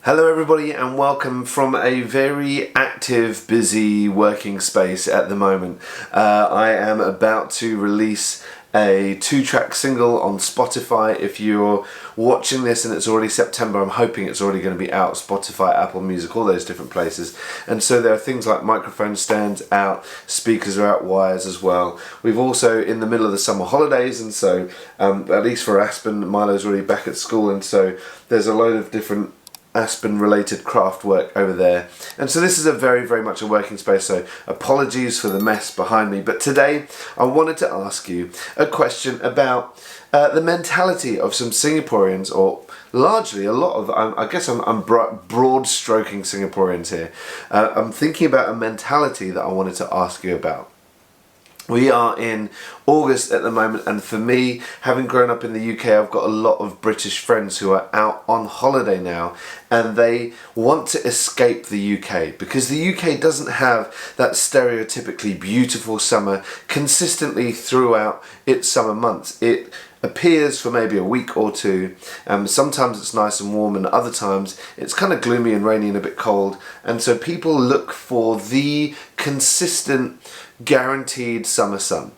Hello everybody and welcome from a very active, busy working space at the moment. I am about to release a 2-track single on Spotify. If you're watching this and it's already September, I'm hoping it's already going to be out. Spotify, Apple Music, all those different places. And so there are things like microphone stands out, speakers are out, wires as well. We've also in the middle of the summer holidays, and so at least for Aspen, Milo's already back at school, and so there's a load of different Aspen related craft work over there, and so this is a very much a working space, so apologies for the mess behind me. But today I wanted to ask you a question about the mentality of some Singaporeans, or largely a lot of, I guess I'm broad stroking Singaporeans here. I'm thinking about a mentality that I wanted to ask you about. We are in August at the moment, and for me, having grown up in the UK, I've got a lot of British friends who are out on holiday now, and they want to escape the UK because the UK doesn't have that stereotypically beautiful summer consistently throughout its summer months. It appears for maybe a week or two. Sometimes it's nice and warm, and other times it's kind of gloomy and rainy and a bit cold, and so people look for the consistent, guaranteed summer sun.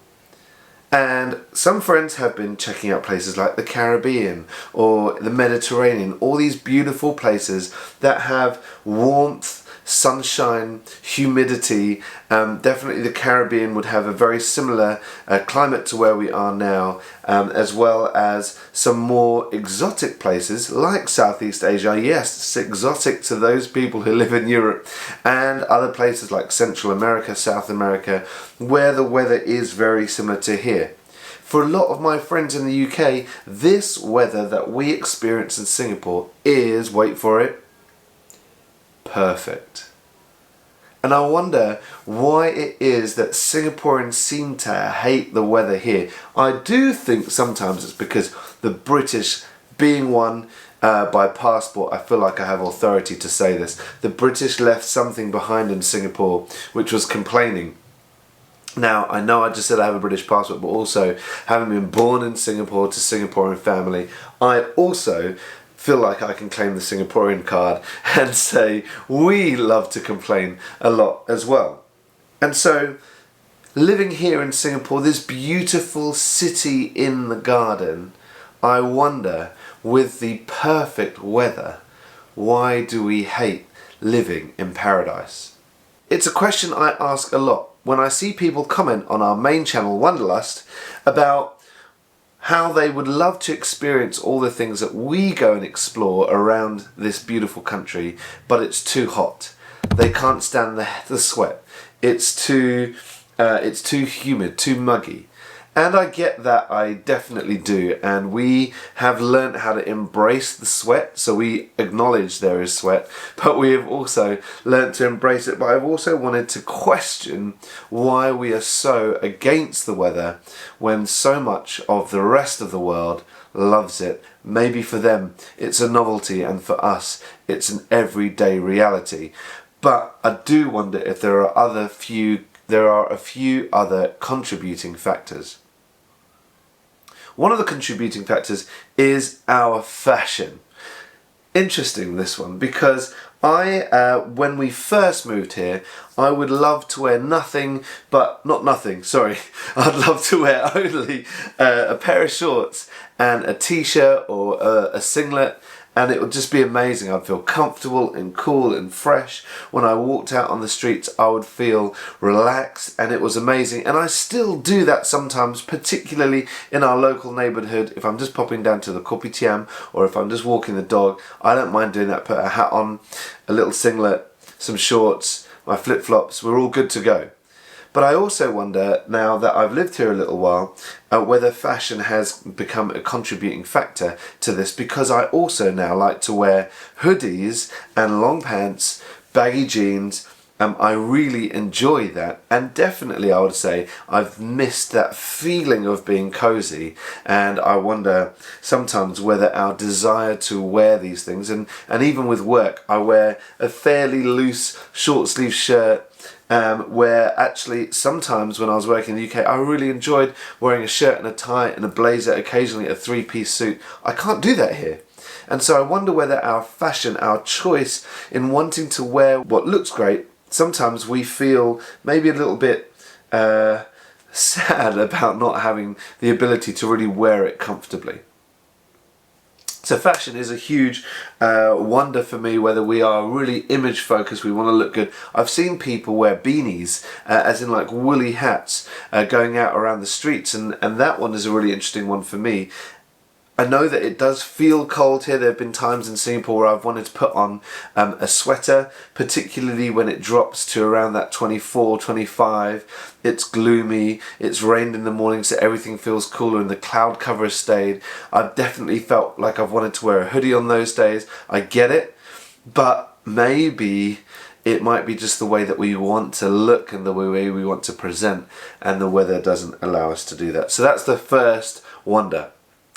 And some friends have been checking out places like the Caribbean or the Mediterranean, all these beautiful places that have warmth, sunshine, humidity. Definitely the Caribbean would have a very similar climate to where we are now, as well as some more exotic places like Southeast Asia. Yes, it's exotic to those people who live in Europe, and other places like Central America, South America, where the weather is very similar to here. For a lot of my friends in the UK, this weather that we experience in Singapore is, wait for it, perfect. And I wonder why it is that Singaporeans seem to hate the weather here. I do think sometimes it's because the British, being one by passport, I feel like I have authority to say this, the British left something behind in Singapore, which was complaining. Now, I know I just said I have a British passport, but also having been born in Singapore to Singaporean family, I also feel like I can claim the Singaporean card and say we love to complain a lot as well. And so, living here in Singapore, this beautiful city in the garden, I wonder, with the perfect weather, why do we hate living in paradise? It's a question I ask a lot when I see people comment on our main channel, Wanderlust, about how they would love to experience all the things that we go and explore around this beautiful country, but it's too hot. They can't stand the sweat. It's too humid, too muggy. And I get that, I definitely do, and we have learnt how to embrace the sweat, so we acknowledge there is sweat, but we have also learnt to embrace it. But I've also wanted to question why we are so against the weather when so much of the rest of the world loves it. Maybe for them it's a novelty, and for us it's an everyday reality. But I do wonder if there are a few other contributing factors. One of the contributing factors is our fashion. Interesting, this one, because when we first moved here, I would love to wear I'd love to wear only a pair of shorts and a t-shirt or a singlet, and it would just be amazing. I'd feel comfortable and cool and fresh. When I walked out on the streets, I would feel relaxed, and it was amazing. And I still do that sometimes, particularly in our local neighbourhood. If I'm just popping down to the kopitiam, or if I'm just walking the dog, I don't mind doing that. Put a hat on, a little singlet, some shorts, my flip-flops, we're all good to go. But I also wonder, now that I've lived here a little while, whether fashion has become a contributing factor to this, because I also now like to wear hoodies and long pants, baggy jeans. I really enjoy that, and definitely I would say I've missed that feeling of being cozy, and I wonder sometimes whether our desire to wear these things, and even with work, I wear a fairly loose short sleeve shirt, where actually sometimes when I was working in the UK I really enjoyed wearing a shirt and a tie and a blazer, occasionally a three-piece suit. I can't do that here. And so I wonder whether our fashion, our choice in wanting to wear what looks great, sometimes we feel maybe a little bit sad about not having the ability to really wear it comfortably. So fashion is a huge wonder for me, whether we are really image focused, we want to look good. I've seen people wear beanies, as in like woolly hats, going out around the streets, and that one is a really interesting one for me. I know that it does feel cold here. There have been times in Singapore where I've wanted to put on a sweater, particularly when it drops to around that 24, 25. It's gloomy, it's rained in the morning, so everything feels cooler and the cloud cover has stayed. I've definitely felt like I've wanted to wear a hoodie on those days. I get it, but maybe it might be just the way that we want to look and the way we want to present, and the weather doesn't allow us to do that. So that's the first wonder,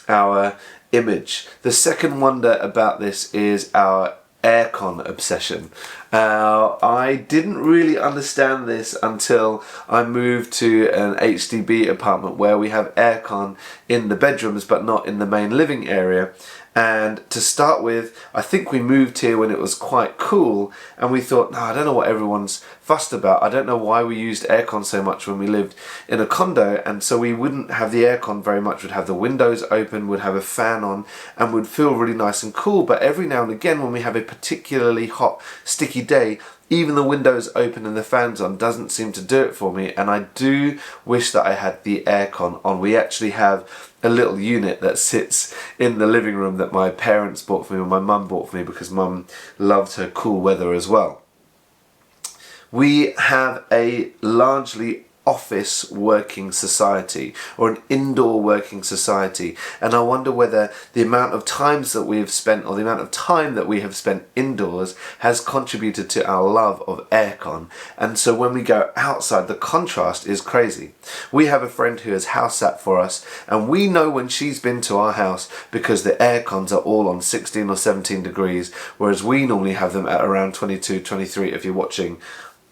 our image. The second wonder about this is our aircon obsession. I didn't really understand this until I moved to an HDB apartment where we have aircon in the bedrooms but not in the main living area. And to start with, I think we moved here when it was quite cool, and we thought, no, I don't know what everyone's fussed about. I don't know why we used aircon so much when we lived in a condo, and so we wouldn't have the aircon very much. We'd have the windows open, would have a fan on, and would feel really nice and cool. But every now and again, when we have a particularly hot, sticky day, even the windows open and the fans on doesn't seem to do it for me, and I do wish that I had the aircon on. We actually have a little unit that sits in the living room that my parents bought for me, or my mum bought for me, because mum loved her cool weather as well. We have a largely office working society, or an indoor working society, and I wonder whether the amount of times that we have spent, or the amount of time that we have spent indoors, has contributed to our love of aircon. And so when we go outside, the contrast is crazy. We have a friend who has house sat for us, and we know when she's been to our house because the aircons are all on 16 or 17 degrees, whereas we normally have them at around 22, 23. If you're watching,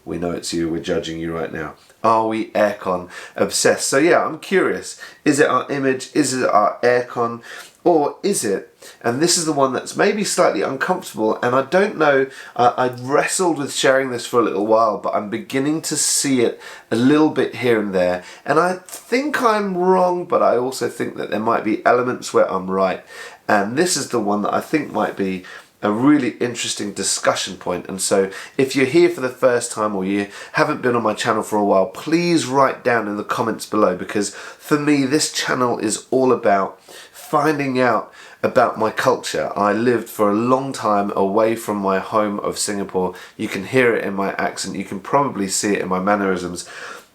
we know it's you, we're judging you right now. Are we aircon obsessed? So yeah, I'm curious. Is it our image? Is it our aircon? Or is it, and this is the one that's maybe slightly uncomfortable, and I don't know, I'd wrestled with sharing this for a little while, but I'm beginning to see it a little bit here and there, and I think I'm wrong, but I also think that there might be elements where I'm right, and this is the one that I think might be a really interesting discussion point. And so if you're here for the first time, or you haven't been on my channel for a while, please write down in the comments below, because for me this channel is all about finding out about my culture. I lived for a long time away from my home of Singapore. You can hear it in my accent, you can probably see it in my mannerisms,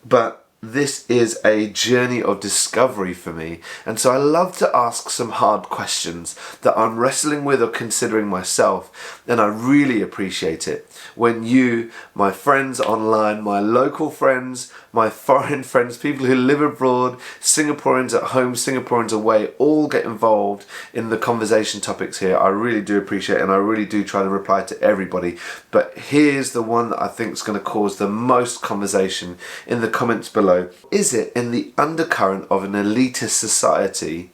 but this is a journey of discovery for me, and so I love to ask some hard questions that I'm wrestling with or considering myself, and I really appreciate it when you, my friends online, my local friends, my foreign friends, people who live abroad, Singaporeans at home, Singaporeans away, all get involved in the conversation topics here. I really do appreciate it, and I really do try to reply to everybody, but here's the one that I think is going to cause the most conversation in the comments below. Is it in the undercurrent of an elitist society,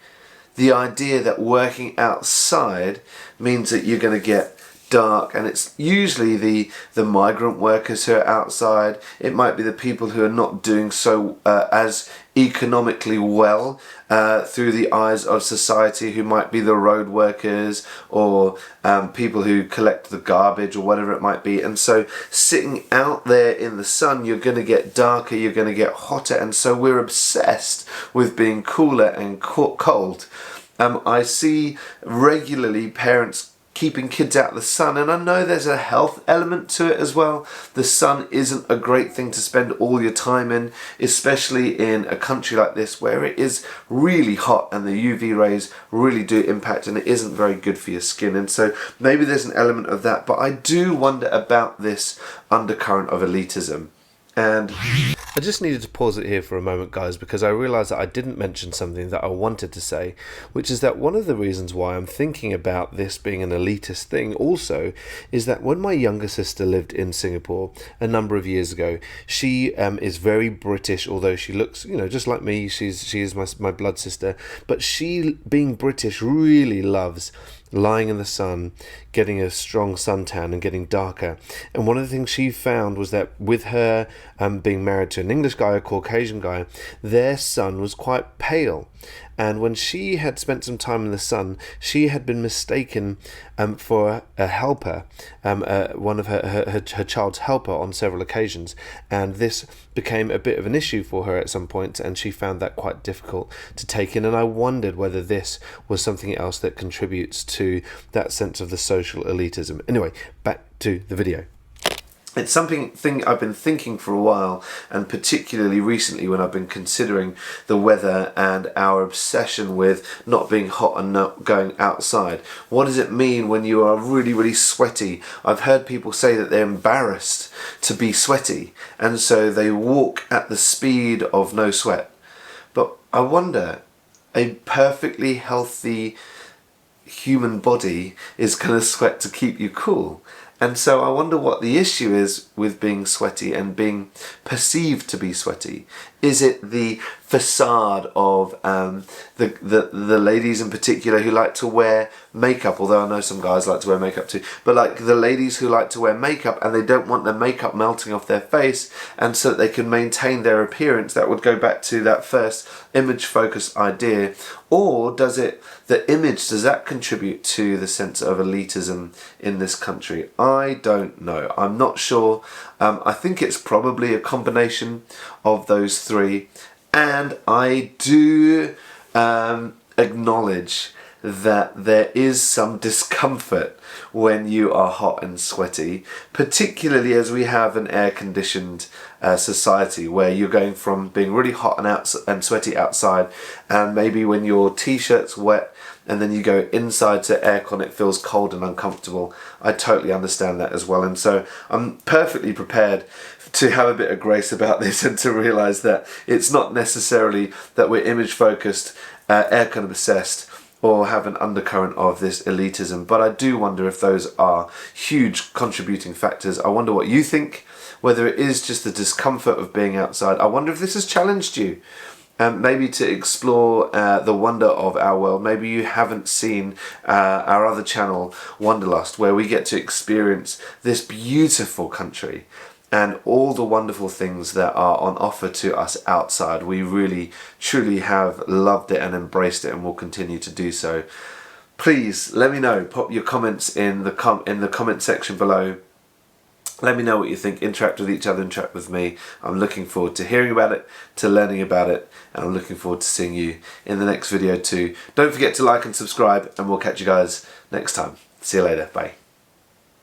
the idea that working outside means that you're going to get dark, and it's usually the migrant workers who are outside, it might be the people who are not doing so as economically well through the eyes of society, who might be the road workers, or people who collect the garbage, or whatever it might be. And so sitting out there in the sun, you're going to get darker, you're going to get hotter, and so we're obsessed with being cooler and cold. I see regularly parents keeping kids out of the sun, and I know there's a health element to it as well. The sun isn't a great thing to spend all your time in, especially in a country like this where it is really hot and the UV rays really do impact, and it isn't very good for your skin. And so maybe there's an element of that, but I do wonder about this undercurrent of elitism. And I just needed to pause it here for a moment, guys, because I realised that I didn't mention something that I wanted to say, which is that one of the reasons why I'm thinking about this being an elitist thing also is that when my younger sister lived in Singapore a number of years ago, she is very British, although she looks, just like me. She is my blood sister, but she, being British, really loves lying in the sun, getting a strong suntan and getting darker. And one of the things she found was that with her being married to an English guy, a Caucasian guy, their sun was quite pale. And when she had spent some time in the sun, she had been mistaken for a helper, one of her child's helper on several occasions. And this became a bit of an issue for her at some point, and she found that quite difficult to take in. And I wondered whether this was something else that contributes to that sense of the social elitism. Anyway, back to the video. It's something I've been thinking for a while, and particularly recently when I've been considering the weather and our obsession with not being hot and not going outside. What does it mean when you are really, really sweaty? I've heard people say that they're embarrassed to be sweaty, and so they walk at the speed of no sweat. But I wonder, a perfectly healthy human body is going to sweat to keep you cool. And so I wonder what the issue is with being sweaty and being perceived to be sweaty. Is it the facade of the ladies in particular who like to wear makeup, although I know some guys like to wear makeup too, but like the ladies who like to wear makeup and they don't want the makeup melting off their face, and so that they can maintain their appearance? That would go back to that first image focused idea. Or does the image, does that contribute to the sense of elitism in this country? I don't know. I'm not sure. I think it's probably a combination of those three. And I do acknowledge that there is some discomfort when you are hot and sweaty, particularly as we have an air-conditioned society where you're going from being really hot and sweaty outside, and maybe when your t-shirt's wet and then you go inside to aircon, it feels cold and uncomfortable. I totally understand that as well, and so I'm perfectly prepared to have a bit of grace about this and to realise that it's not necessarily that we're image focused, aircon obsessed, or have an undercurrent of this elitism. But I do wonder if those are huge contributing factors. I wonder what you think, whether it is just the discomfort of being outside. I wonder if this has challenged you, maybe to explore the wonder of our world. Maybe you haven't seen our other channel, Wanderlust, where we get to experience this beautiful country and all the wonderful things that are on offer to us outside. We really, truly have loved it and embraced it, and will continue to do so. Please let me know. Pop your comments in the comment section below. Let me know what you think. Interact with each other, interact with me. I'm looking forward to hearing about it, to learning about it, and I'm looking forward to seeing you in the next video too. Don't forget to like and subscribe, and we'll catch you guys next time. See you later. Bye.